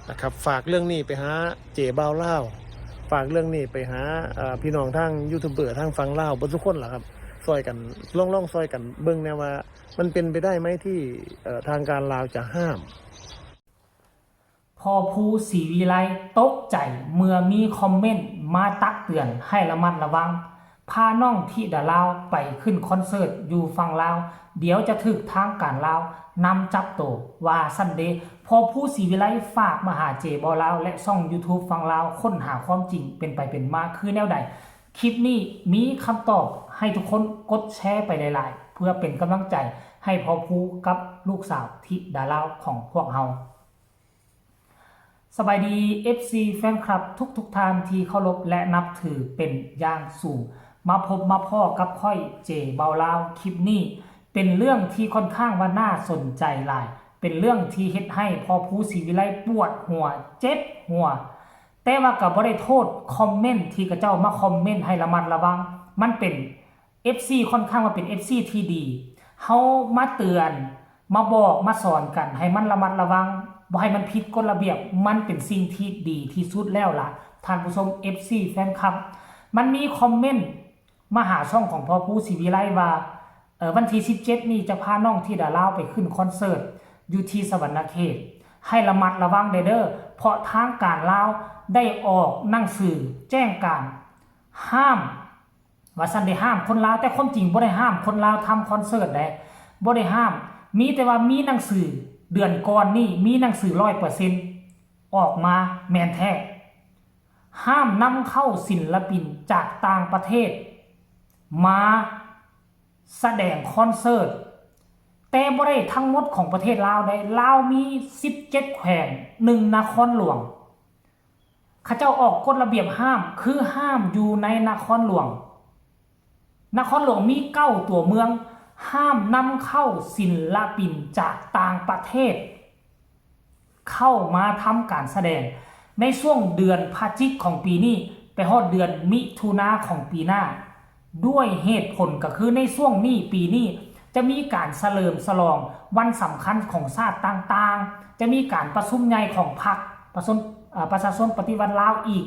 นะครับฝากเรื่องนี้ไปหาเจ๋บ่าวเล่าฝากเรื่องนี้ไปหาพี่น้องทางยูทูบเบอร์ทางฟังเล่าบนทุกคนแหละครับซอยกันล่องซอยกันเบิ่งแนวว่ามันเป็นไปได้ไหมที่ทางการลาวจะห้ามพอผู้ศรีวิไลตกใจเมื่อมีคอมเมนต์มาตักเตือนให้ระมัดระวังพาน้องธิดาลาวไปขึ้นคอนเสิร์ตอยู่ฝั่งลาวเดี๋ยวจะถึกทางการลาวนำจับโตว่าซันเดย์พอผู้ศรีวิไลฝากมาหาเจบอลาวและช่อง YouTube ฝั่งลาวค้นหาความจริงเป็นไปเป็นมาคือแนวใดคลิปนี้มีคำตอบให้ทุกคนกดแชร์ไปหลายๆเพื่อเป็นกำลังใจให้พอผู้กับลูกสาวธิดาลาวของพวกเราสบายดี FC แฟนคลับทุกท่านที่เคารพและนับถือเป็นอย่างสูงมาพบมาพ่อกับค่อยเจเบาลาวคลิปนี้เป็นเรื่องที่ค่อนข้างว่าน่าสนใจหลายเป็นเรื่องที่เฮ็ดให้พอผู้ศรีวิไลปวดหัวเจ็บหัวแต่ว่าก็บ่ได้โทษคอมเมนต์ที่กระเจ้ามาคอมเมนต์ให้ระมัดระวังมันเป็น FC ค่อนข้างว่าเป็น FC ที่ดีเฮามาเตือนมาบอกมาสอนกันให้มันระมัดระวังบ่ให้มันผิดกฎระเบียบมันเป็นสิ่งที่ดีที่สุดแล้วล่ะท่านผู้ชม FC แฟนคลับมันมีคอมเมนต์มาหาช่องของพ่อผู้ศรีวิไลว่าวันที่17นี้จะพาน้องธิดาลาวไปขึ้นคอนเสิร์ตอยู่ที่สวรรณเขตให้ระมัดระวังเด้อเพราะทางการลาวได้ออกหนังสือแจ้งการห้ามว่าซั่นได้ห้ามคนลาวแต่ความจริงบ่ได้ห้ามคนลาวทำคอนเสิร์ตได้บ่ได้ห้ามมีแต่ว่ามีหนังสือเดือนก่อนนี่มีหนังสือ 100% ออกมาแม่นแท้ห้ามนำเข้าศิลปินจากต่างประเทศมาแสดงคอนเสิร์ตแต่บ่ได้ทั้งหมดของประเทศลาวได้ลาวมี17แขวง1นครหลวงเขาเจ้าออกกฎระเบียบห้ามคือห้ามอยู่ในนครหลวงนครหลวงมี9ตัวเมืองห้ามนำเข้าศิลปินจากต่างประเทศเข้ามาทำการแสดงในช่วงเดือนพฤศจิกของปีนี้ไปฮอดเดือนมิถุนาของปีหน้าด้วยเหตุผลก็คือในช่วงนี้ปีนี้จะมีการเฉลิมฉลองวันสำคัญของชาติต่างๆจะมีการประชุมใหญ่ของพรรคประชาชนปฏิวัติลาวอีก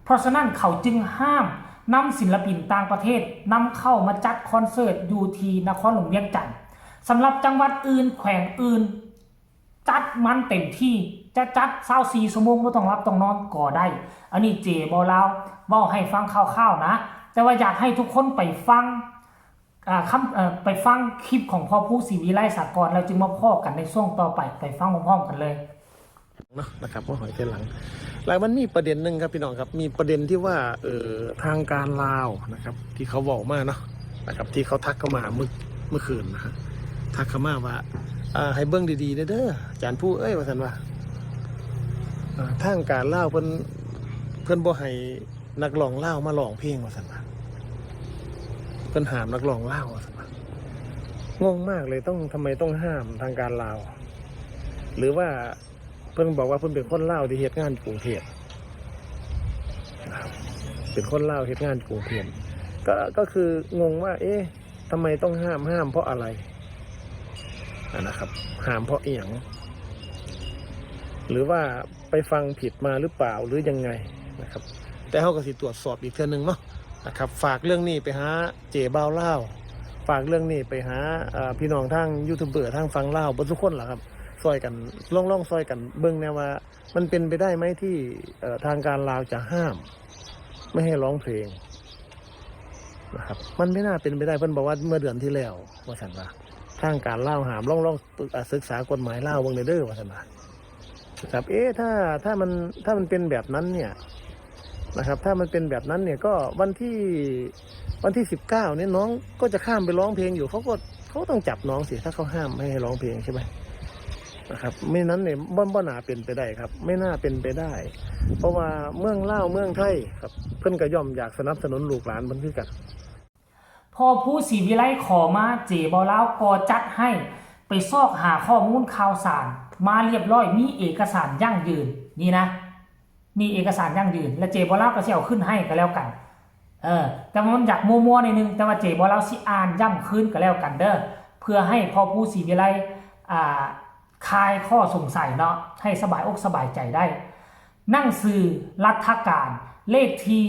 เพราะฉะนั้นเขาจึงห้ามนำศิลปินต่างประเทศนำเข้ามาจัดคอนเสิร์ตอยู่ที่นครหลวงเวียงจันทร์สำหรับจังหวัดอื่นแขวงอื่นจัดมันเต็มที่จะจัด24ชั่วโมงไม่ต้องรับต้องนอนก็ได้อันนี้เจบ่ลาวเว้าให้ฟังคร่าวๆนะแต่ว่าอยากให้ทุกคนไปฟังไปฟังคลิปของพ่อผู้ศรีวิไลสากลแล้วจึงมาพ้อกันในช่วงต่อไปฟังพร้อมๆกันเลยนะครับว่าหอยเทหลังแล้วมันมีประเด็นหนึ่งครับพี่น้องครับมีประเด็นที่ว่าทางการลาวนะครับที่เขาบอกมาเนาะนะครับที่เขาทักเข้ามาเมื่อคืนนะฮะทักเข้ามาว่าให้เบิ้งดีๆเด้ออาจารย์ผู้ว่าสันว่าทางการลาวเพิ่นบ่ให้นักร้องลาวมาร้องเพลงว่าสันว่าเพิ่นห้ามนักร้องลาวว่าสันว่างงมากเลยทำไมต้องห้ามทางการลาวหรือว่าเพิ่นบอกว่าเพิ่นเป็นคนลาวที่เฮ็ดงานกรุงเทพนะครับเป็นคนลาวเฮ็ดงานกรุงเทพก็คืองงว่าทำไมต้องห้ามเพราะอะไรนะครับห้ามเพราะอีหยังหรือว่าไปฟังผิดมาหรือเปล่าหรือยังไงนะครับแต่เฮาก็สิตรวจสอบอีกเทื่อนึงเนาะนะครับฝากเรื่องนี้ไปหาเจ๋บ่าวลาวฝากเรื่องนี้ไปหาพี่น้องทางยูทูบเบอร์ทางฟังลาวบ่ทุกคนล่ะครับซอยกันล่องซอยกันเบิ่งแนวว่ามันเป็นไปได้ไหมที่ทางการลาวจะห้ามไม่ให้ร้องเพลงนะครับมันไม่น่าเป็นไปได้เพิ่นบอกว่าเมื่อเดือนที่แล้วว่าซั่นว่าทางการลาวห้ามล่องศึกษากฎหมายลาวเบิ่งเด้อว่าซั่นว่าครับถ้ามันเป็นแบบนั้นเนี่ยนะครับถ้ามันเป็นแบบนั้นเนี่ยก็วันที่19เนี่ยน้องก็จะข้ามไปร้องเพลงอยู่เขาต้องจับน้องสิถ้าเขาห้ามไม่ให้ร้องเพลงใช่ไหมนะครับไม่นั้นเนี่ยบ่น่าเป็นไปได้ครับไม่น่าเป็นไปได้เพราะว่าเมืองลาวเมืองไทยครับเพิ่นก็ย่อมอยากสนับสนุนลูกหลานเพิ่นคือกันพอผู้ศรีวิไลขอมาเจบ่ลาวก็จัดให้ไปซอกหาข้อมูลข่าวสารมาเรียบร้อยมีเอกสารยั่งยืนนี่นะมีเอกสารยั่งยืนและเจบ่ลาวก็สิเอาขึ้นให้ก็แล้วกันแต่มันอยากมัวๆนิดนึงแต่ว่าเจบ่ลาวสิอ่านย่ำคืนก็แล้วกันเด้อเพื่อให้พอผู้ศรีวิไล คลายข้อสงสัยเนาะให้สบายอกสบายใจได้นั่งสื่อรัฐการเลขที่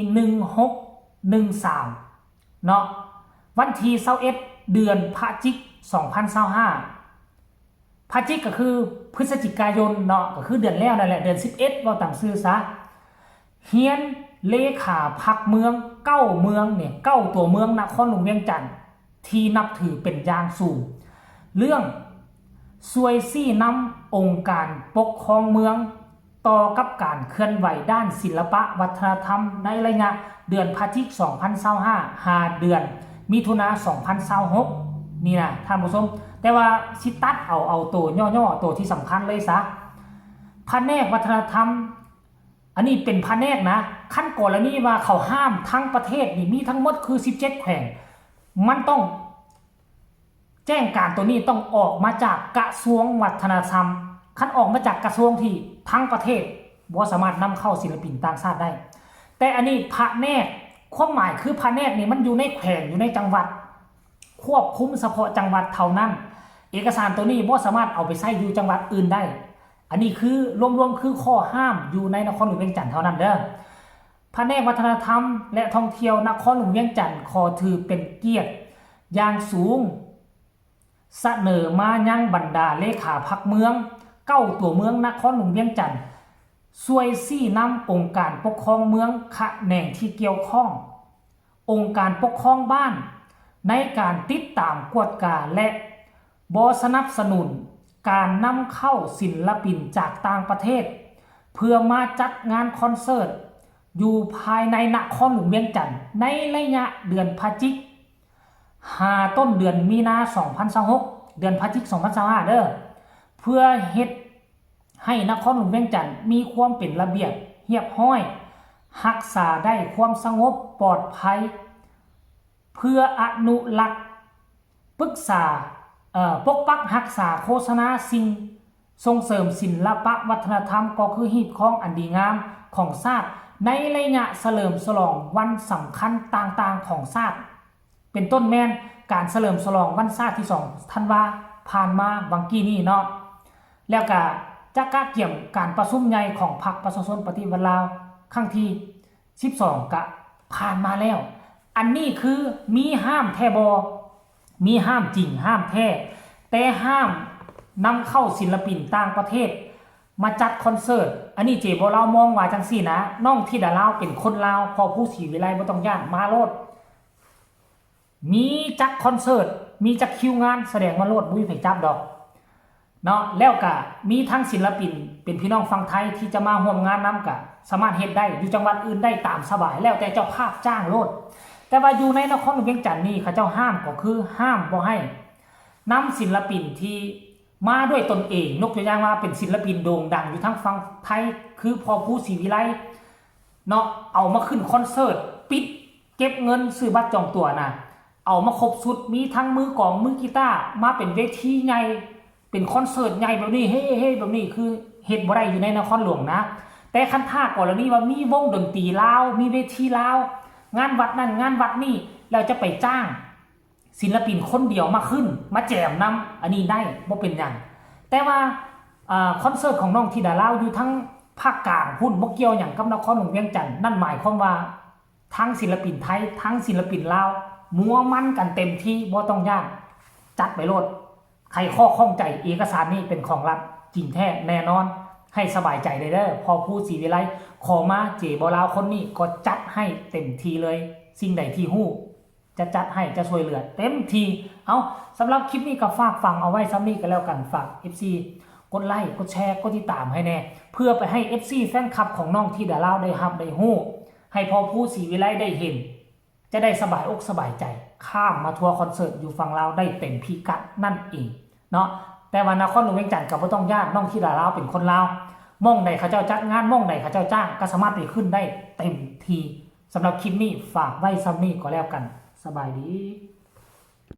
1613เนาะวันที่21เดือนพฤศจิก2025พฤศจิกก็คือพฤศจิกายนเนาะก็คือเดือนแล้วนั่นแหละเดือน11ว่าต่างซื่อซะเฮียนเลขาพักเมือง9เมืองเนี่ย9ตัวเมืองนครหลวงเวียงจันทร์ที่นับถือเป็นอย่างสูงเรื่องซวยซี่น้ำองค์การปกครองเมืองต่อกับการเคลื่อนไหวด้านศิลปะวัฒนธรรมในระยะเดือนพฤศจิก2025 5เดือนมิถุนา2026นี่นะท่านผู้ชมแต่ว่าสิตัดเอาตัวย่อๆตัวที่สำคัญเลยซะแผนกวัฒนธรรมอันนี้เป็นแผนกนะขั้นก่อนแล้วนี่ว่าเขาห้ามทั้งประเทศนี่มีทั้งหมดคือ17แขวงมันต้องแจ้งการตัวนี้ต้องออกมาจากกระทรวงวัฒนธรรมขั้นออกมาจากกระทรวงที่ทั้งประเทศบ่สามารถนำเข้าศิลปินต่างชาติได้แต่อันนี้แผนกความหมายคือแผนกนี่มันอยู่ในแขวงอยู่ในจังหวัดควบคุมเฉพาะจังหวัดเท่านั้นเอกสารตัวนี้บ่สามารถเอาไปใช้อยู่จังหวัดอื่นได้อันนี้คือรวมๆคือข้อห้ามอยู่ในนครหลวงเวียงจันทร์เท่านั้นเด้อแผนกวัฒนธรรมและท่องเที่ยวนครหลวงเวียงจันทร์ขอถือเป็นเกียรติอย่างสูงเสนอมายังบรรดาเลขาพักเมือง9ตัวเมืองนครหลวงเวียงจันทร์ช่วยซี่นำองค์การปกครองเมืองแขนงที่เกี่ยวข้ององค์การปกครองบ้านในการติดตามกวดกาและบ่สนับสนุนการนำเข้าศิลปินจากต่างประเทศเพื่อมาจัดงานคอนเสิร์ตอยู่ภายในนครหลวงเวียงจันทร์ในระยะเดือนพฤศจิกต้นเดือนมีนา2026เดือนพฤศจิก2025เด้อเพื่อเฮ็ดให้นครหลวงเวียงจันทร์มีความเป็นระเบียบเรียบร้อยรักษาได้ความสงบปลอดภัยเพื่ออนุรักษ์ปรึกษาปกปักรักษาโฆษณาสิ่งส่งเสริมศิลปะวัฒนธรรมก็คือหีบของอันดีงามของชาติในระยะเฉลิมฉลองวันสำคัญต่างๆของชาติเป็นต้นแม่นการเฉลิมฉลองวันชาติที่2ธันวาผ่านมาวังกี้นี่เนาะแล้วก็จะกะเกี่ยมการประชุมใหญ่ของพรรคประชาชนปฏิวัติลาวครั้งที่12ก็ผ่านมาแล้วอันนี้คือมีห้ามแท้บ่มีห้ามจริงห้ามแท้แต่ห้ามนำเข้าศิลปินต่างประเทศมาจัดคอนเสิร์ตอันนี้เจบ่ลาวมองว่าจังซี่นะน้องธิดาลาวเป็นคนลาวพอผู้ศรีวิไลบ่ต้องย่านมาโลดมีจัดคอนเสิร์ตมีจัดคิวงานแสดงมาโลดบ่มีไผจับดอกเนาะแล้วก็มีทั้งศิลปินเป็นพี่น้องฝั่งไทยที่จะมาร่วมงานนำก็สามารถเฮ็ดได้อยู่จังหวัดอื่นได้ตามสบายแล้วแต่เจ้าภาพจ้างโลดแต่ว่าอยู่ในนครหลวงเวียงจันทร์นี่เขาเจ้าห้ามก็คือห้ามบ่ให้นำศิลปินที่มาด้วยตนเองยกตัวอย่างว่าเป็นศิลปินโด่งดังอยู่ทั้งฝั่งไทยคือพอผู้ศรีวิไลเนาะเอามาขึ้นคอนเสิร์ตปิดเก็บเงินซื้อบัตรจองตั๋วนะเอามาครบชุดมีทั้งมือกลองมือกีตาร์มาเป็นเวทีใหญ่เป็นคอนเสิร์ตใหญ่แบบนี้เฮ้ๆแบบนี้คือเฮ็ดบ่ได้อยู่ในนครหลวงนะแต่คันท่ากรณีว่ามีวงดนตรีลาวมีเวทีลาวงานวัดนั่นงานวัดนี่เราจะไปจ้างศิลปินคนเดียวมาขึ้นมาแจมนำอันนี้ได้บ่เป็นหยังแต่ว่าคอนเสิร์ตของน้องธิดาลาวอยู่ทั้งภาคกลางพุ่นบ่เกี่ยวหยังกับนครหลวงเวียงจันทร์นั่นหมายความว่าทั้งศิลปินไทยทั้งศิลปินลาวมัวมันกันเต็มที่บ่ต้องย่านจัดไปโลดใครข้อข้องใจเอกสารนี้เป็นของรัฐจริงแท้แน่นอนให้สบายใจเลยเด้อพอผู้ศรีวิไลขอมาเจบ่ลาวคนนี้ก็จัดให้เต็มทีเลยสิ่งใดที่ฮู้จะจัดให้จะช่วยเหลือเต็มทีเอาสำหรับคลิปนี้ก็ฝากฟังเอาไว้ซ้ำนี้ก็แล้วกันฝาก FC กดไลค์กดแชร์กดติดตามให้แน่เพื่อไปให้ FC แฟนคลับของน้องธิดาลาวได้รับได้ฮู้ให้พอผู้ศรีวิไลได้เห็นจะได้สบายอกสบายใจข้ามมาทัวร์คอนเสิร์ตอยู่ฝั่งลาวได้เต็มพิกัดนั่นเองเนาะแต่ว่านครหลวงเวียงจันทร์ก็บ่ต้องย่านน้องธิดาลาวเป็นคนลาวมองใดเขาเจ้าจัดงานมองใดเขาเจ้าจ้างก็สามารถไปขึ้นได้เต็มทีสำหรับคลิปนี้ฝากไว้ซ้ำนี้ก็แล้วกันสบายดี